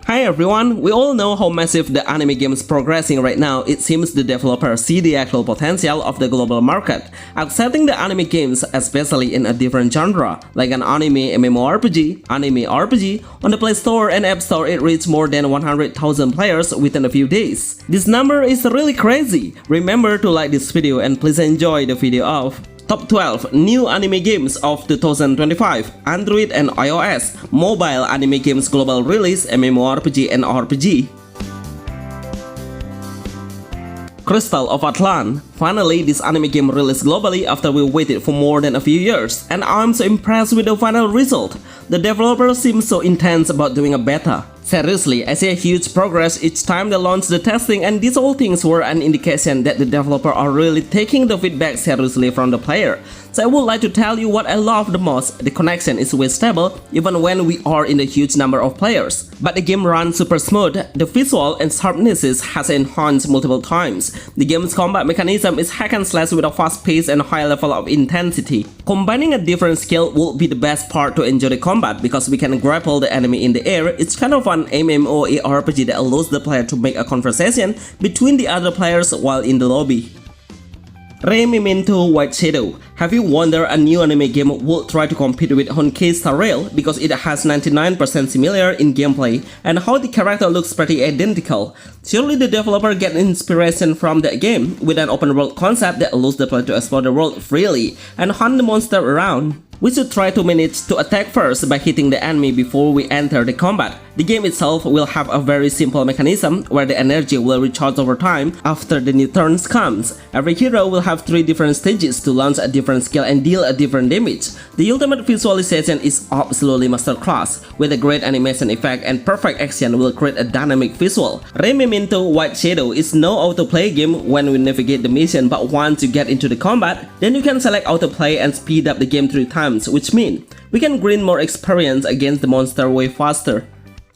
Hi everyone, we all know how massive the anime game is progressing right now. It seems the developers see the actual potential of the global market, accepting the anime games especially in a different genre, like an anime MMORPG, Anime RPG. On the Play Store and App Store it reached more than 100,000 players within a few days. This number is really crazy. Remember to like this video and please enjoy the video of Top 12 New Anime Games of 2025, Android and iOS, Mobile Anime Games Global Release, MMORPG and RPG. Crystal of Atlan. Finally, this anime game released globally after we waited for more than a few years, and I'm so impressed with the final result. The developer seems so intense about doing a beta. Seriously, I see a huge progress each time they launch the testing, and these all things were an indication that the developer are really taking the feedback seriously from the player. So I would like to tell you what I love the most. The connection is way stable even when we are in a huge number of players. But the game runs super smooth. The visual and sharpnesses has enhanced multiple times. The game's combat mechanism is hack and slash with a fast pace and high level of intensity. Combining a different skill will be the best part to enjoy the combat because we can grapple the enemy in the air. It's kind of an MMORPG that allows the player to make a conversation between the other players while in the lobby. Remy White Shadow. Have you wondered a new anime game would try to compete with Honkai Star Rail because it has 99% similar in gameplay and how the character looks pretty identical? Surely the developer get inspiration from that game with an open world concept that allows the player to explore the world freely and hunt the monster around. We should try to manage to attack first by hitting the enemy before we enter the combat. The game itself will have a very simple mechanism where the energy will recharge over time after the new turns comes. Every hero will have 3 different stages to launch a different skill and deal a different damage. The ultimate visualization is absolutely masterclass. With a great animation effect and perfect action will create a dynamic visual. Remy White Shadow is no autoplay game when we navigate the mission, but once you get into the combat, then you can select autoplay and speed up the game 3 times, which means we can gain more experience against the monster way faster.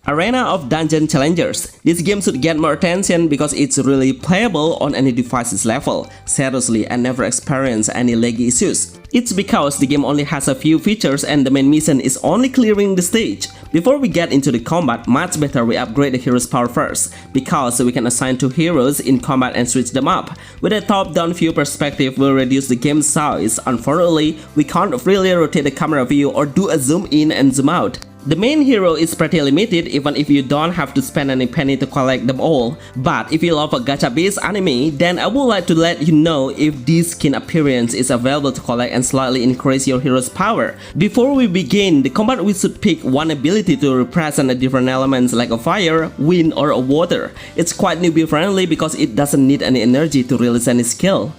Arena of Dungeon Challengers. This game should get more attention because it's really playable on any device's level. Seriously, I never experienced any laggy issues. It's because the game only has a few features and the main mission is only clearing the stage. Before we get into the combat, much better we upgrade the hero's power first, because we can assign 2 heroes in combat and switch them up. With a top-down view perspective will reduce the game's size. Unfortunately, we can't really rotate the camera view or do a zoom in and zoom out. The main hero is pretty limited even if you don't have to spend any penny to collect them all. But if you love a gacha-based anime, then I would like to let you know if this skin appearance is available to collect and slightly increase your hero's power. Before we begin the combat, we should pick one ability to represent a different elements like a fire, wind or a water. It's quite newbie friendly because it doesn't need any energy to release any skill.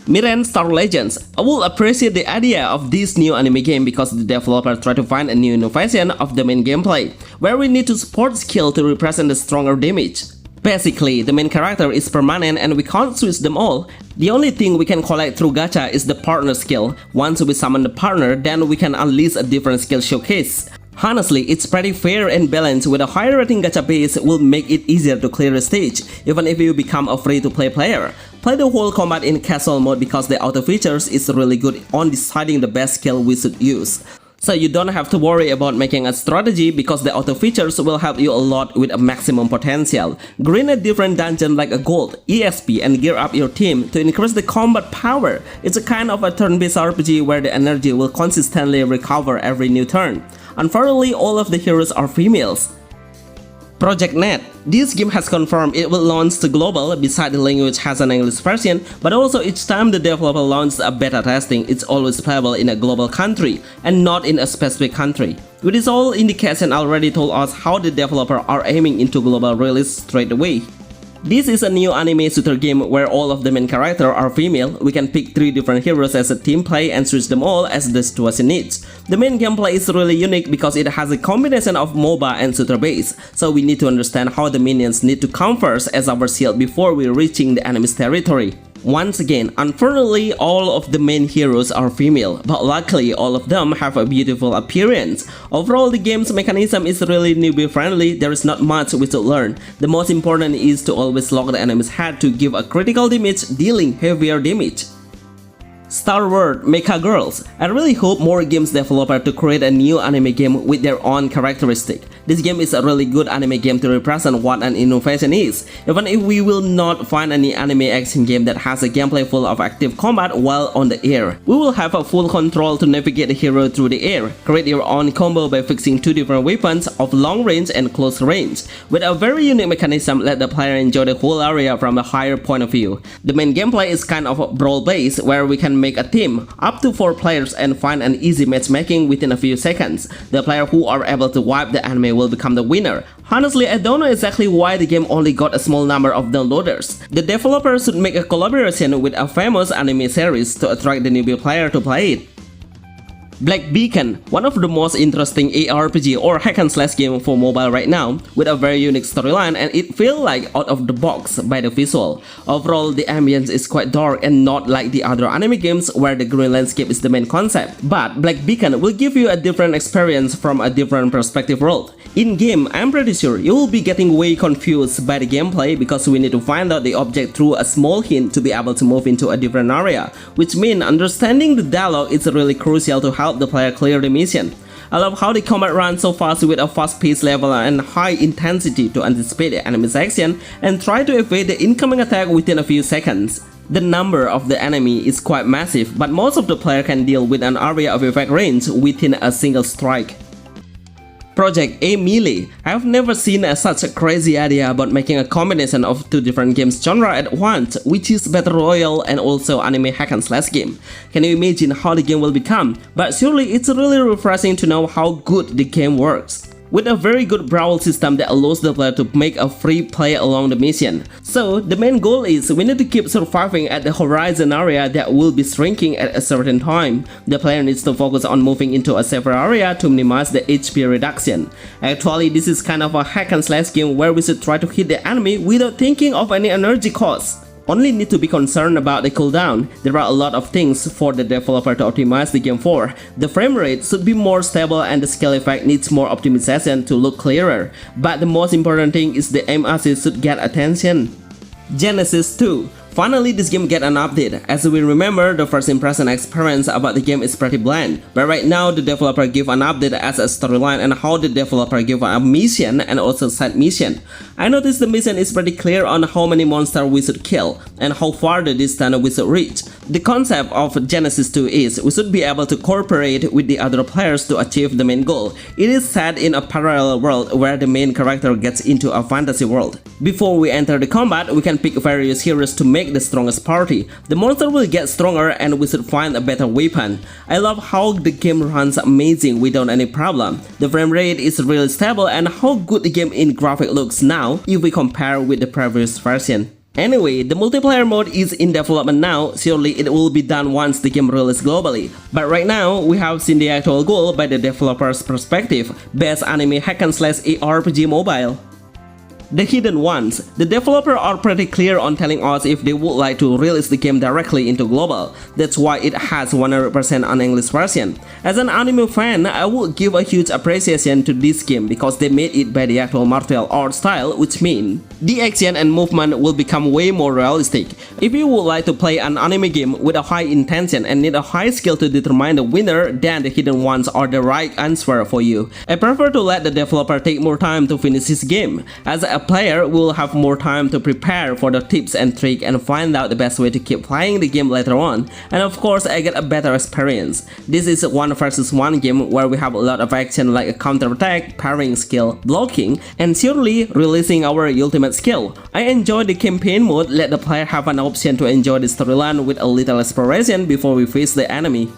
Milan Star Legends. I will appreciate the idea of this new anime game because the developer tried to find a new innovation of the main gameplay, where we need to support skill to represent the stronger damage. Basically, the main character is permanent and we can't switch them all. The only thing we can collect through gacha is the partner skill. Once we summon the partner, then we can unleash a different skill showcase. Honestly, it's pretty fair and balanced. With a higher rating gacha base will make it easier to clear the stage, even if you become a free-to-play player. Play the whole combat in casual mode because the auto features is really good on deciding the best skill we should use. So you don't have to worry about making a strategy because the auto features will help you a lot with a maximum potential. Grind a different dungeon like a gold, EXP and gear up your team to increase the combat power. It's a kind of a turn-based RPG where the energy will consistently recover every new turn. Unfortunately, all of the heroes are females. Project Net. This game has confirmed it will launch to global. Besides the language has an English version, but also each time the developer launches a beta testing, it's always playable in a global country and not in a specific country. With this all indication already told us how the developer are aiming into global release straight away. This is a new anime shooter game where all of the main characters are female. We can pick 3 different heroes as a team play and switch them all as the situation needs. The main gameplay is really unique because it has a combination of MOBA and shooter base, so we need to understand how the minions need to come first as our shield before we reaching the enemy's territory. Once again, unfortunately, all of the main heroes are female, but luckily all of them have a beautiful appearance. Overall, the game's mechanism is really newbie friendly. There is not much we should learn. The most important is to always lock the enemy's head to give a critical damage, dealing heavier damage. Starward Mecca Girls. I really hope more games developers to create a new anime game with their own characteristic. This game is a really good anime game to represent what an innovation is. Even if we will not find any anime action game that has a gameplay full of active combat while on the air, we will have a full control to navigate the hero through the air, create your own combo by fixing 2 different weapons of long range and close range, with a very unique mechanism let the player enjoy the whole area from a higher point of view. The main gameplay is kind of brawl based, where we can make a team up to 4 players and find an easy matchmaking within a few seconds. The player who are able to wipe the enemy will become the winner. Honestly, I don't know exactly why the game only got a small number of downloaders. The developers should make a collaboration with a famous anime series to attract the newbie player to play it. Black Beacon, one of the most interesting ARPG or hack and slash game for mobile right now, with a very unique storyline, and it feels like out of the box by the visual. Overall, the ambience is quite dark and not like the other anime games where the green landscape is the main concept. But Black Beacon will give you a different experience from a different perspective world. In game, I'm pretty sure you will be getting way confused by the gameplay because we need to find out the object through a small hint to be able to move into a different area, which means understanding the dialogue is really crucial to help the player clear the mission. I love how the combat runs so fast with a fast-paced level and high intensity to anticipate the enemy's action and try to evade the incoming attack within a few seconds. The number of the enemy is quite massive, but most of the player can deal with an area of effect range within a single strike. Project A Mille. I've never seen such a crazy idea about making a combination of 2 different games genre at once, which is Battle Royale and also anime hack and slash game. Can you imagine how the game will become? But surely it's really refreshing to know how good the game works, with a very good brawl system that allows the player to make a free play along the mission. So the main goal is we need to keep surviving at the horizon area that will be shrinking at a certain time. The player needs to focus on moving into a safer area to minimize the HP reduction. Actually, this is kind of a hack and slash game where we should try to hit the enemy without thinking of any energy cost. Only need to be concerned about the cooldown. There are a lot of things for the developer to optimize the game for. The frame rate should be more stable and the scale effect needs more optimization to look clearer. But the most important thing is the aim assist should get attention. Genesis 2. Finally, this game get an update. As we remember, the first impression experience about the game is pretty bland. But right now, the developer give an update as a storyline and how the developer give a mission and also side mission. I noticed the mission is pretty clear on how many monsters we should kill and how far the distance we should reach. The concept of Genesis 2 is we should be able to cooperate with the other players to achieve the main goal. It is set in a parallel world where the main character gets into a fantasy world. Before we enter the combat, we can pick various heroes to make the strongest party. The monster will get stronger and we should find a better weapon. I love how the game runs amazing without any problem. The frame rate is really stable and how good the game in graphic looks now if we compare with the previous version. Anyway, the multiplayer mode is in development now. Surely it will be done once the game releases globally. But right now, we have seen the actual goal by the developer's perspective. Best anime hack and slash ARPG mobile. The Hidden Ones. The developers are pretty clear on telling us if they would like to release the game directly into global. That's why it has 100% an English version. As an anime fan, I would give a huge appreciation to this game because they made it by the actual martial art style, which means the action and movement will become way more realistic. If you would like to play an anime game with a high intention and need a high skill to determine the winner, then the Hidden Ones are the right answer for you. I prefer to let the developer take more time to finish his game. As a player will have more time to prepare for the tips and tricks and find out the best way to keep playing the game later on, and of course I get a better experience. This is a 1 versus 1 game where we have a lot of action like a counter attack, parrying skill, blocking, and surely releasing our ultimate skill. I enjoy the campaign mode, let the player have an option to enjoy the storyline with a little exploration before we face the enemy.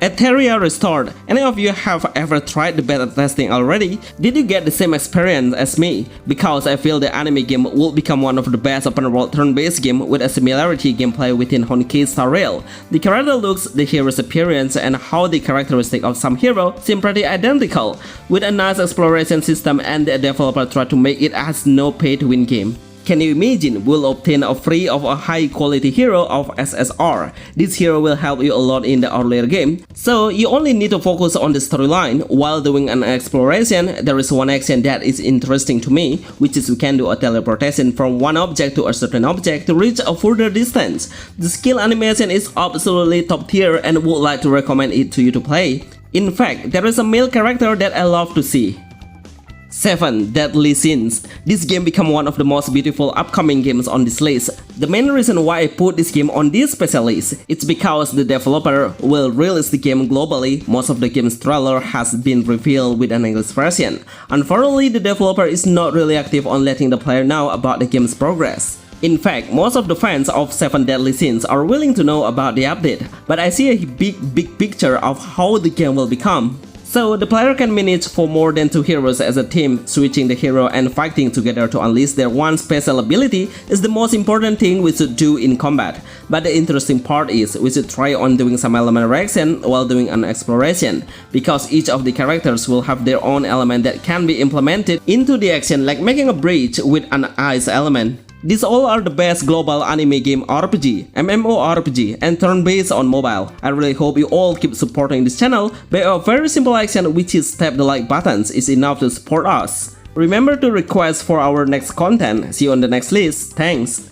Aria Restored. Any of you have ever tried the beta testing already? Did you get the same experience as me? Because I feel the anime game will become one of the best open world turn-based game with a similarity gameplay within Honkai Star Rail. The character looks, the hero's appearance, and how the characteristics of some hero seem pretty identical, with a nice exploration system, and the developer tried to make it as no pay-to-win game. Can you imagine we'll obtain a free of a high quality hero of SSR. This hero will help you a lot in the earlier game, so you only need to focus on the storyline. While doing an exploration, there is one action that is interesting to me, which is we can do a teleportation from one object to a certain object to reach a further distance. The skill animation is absolutely top tier and would like to recommend it to you to play. In fact, there is a male character that I love to see. 7 Deadly Sins. This game became one of the most beautiful upcoming games on this list. The main reason why I put this game on this special list is because the developer will release the game globally. Most of the game's trailer has been revealed with an English version. Unfortunately, the developer is not really active on letting the player know about the game's progress. In fact, most of the fans of 7 Deadly Sins are willing to know about the update, but I see a big picture of how the game will become. So the player can manage for more than 2 heroes as a team. Switching the hero and fighting together to unleash their one special ability is the most important thing we should do in combat. But the interesting part is we should try on doing some element reaction while doing an exploration, because each of the characters will have their own element that can be implemented into the action, like making a bridge with an ice element. These all are the best global anime game RPG, MMORPG, and turn-based on mobile. I really hope you all keep supporting this channel by a very simple action, which is tap the like buttons is enough to support us. Remember to request for our next content. See you on the next list. Thanks.